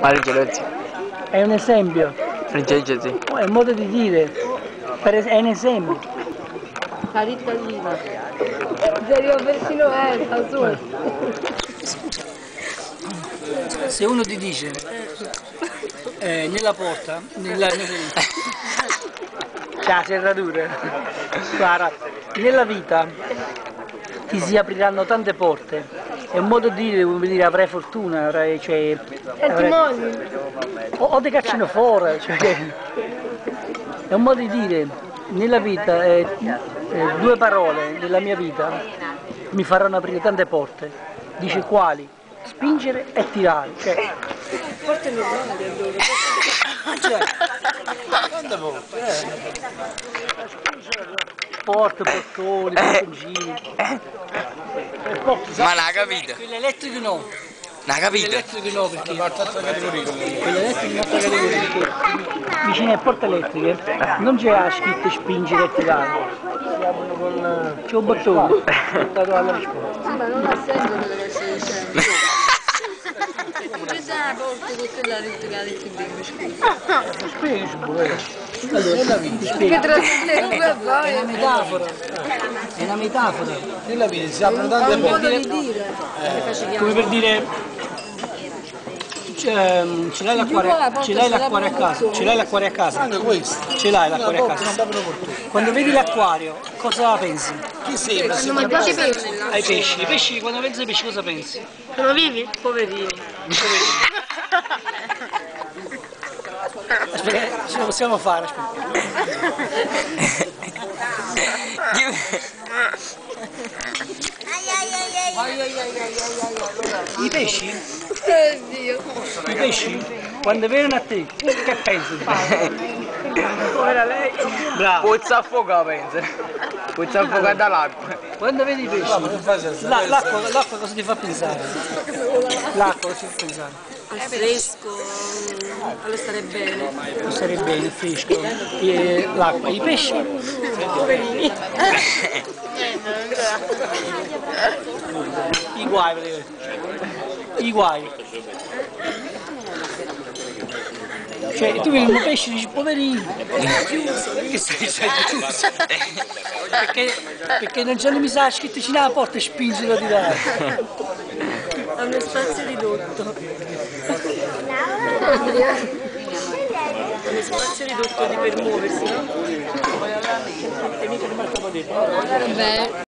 È un esempio. È un modo di dire. È un esempio. La Rittalina. Serio, persino sta su. Se uno ti dice nella porta, c'è la serratura, guarda, nella vita ti si apriranno tante porte, è un modo di dire, come dire, avrai fortuna, o ti cacciano fuori, è un modo di dire, nella vita, due parole nella mia vita mi faranno aprire tante porte, dice quali? Spingere e tirare, Forse è normale allora. quante volte? Porte, portoni, portoncini. Ma l'ha capito? Quelle elettriche no. L'ha capito? Quelle elettriche no perché. Quelle elettriche in altra categoria perché vicino alle porte elettriche non c'è la scritta spingere e tirare. C'è un bottone. Dato alla risposta. Ma non ha senso quello che stai dicendo. Questa è la porta con quella elettrica che dimmi, scusa. Spieghi su allora, Che trasmette come fai? è una metafora. È una metafora. Nella vita si aprono tante È un modo porte. di dire. Come per dire ce l'hai l'acquario a casa, ce l'hai l'acquario a casa, Anche questo. ce l'hai l'acquario a casa. Quando vedi l'acquario cosa pensi? Chi sembra? Non mi piace pesce. Ai pesci, i pesci quando vedi i pesci cosa pensi? Sono vivi? Poverini. Aspetta, ce lo possiamo fare, aspetta. I pesci? Oddio. I pesci? Quando vengono a te, che pensi? Povera lei. Bravo. Puzza a fuoco, pensa. Puzza a fuoco dall'acqua. Quando vedi i pesci, l'acqua cosa ti fa pensare? L'acqua cosa ti fa pensare? Al fresco, allo stare bene. Non stare bene, il fresco, l'acqua, i pesci. Poverini. I guai, praticamente. I guai. Cioè, tu vedi un pesce e dici, poverino. Che stai dicendo? Perché non c'è mi sa scritto vicino alla porta e spingilo di là. Hanno spazio ridotto. Hanno spazio ridotto per muoversi, no? E mica rimarco detto. Beh.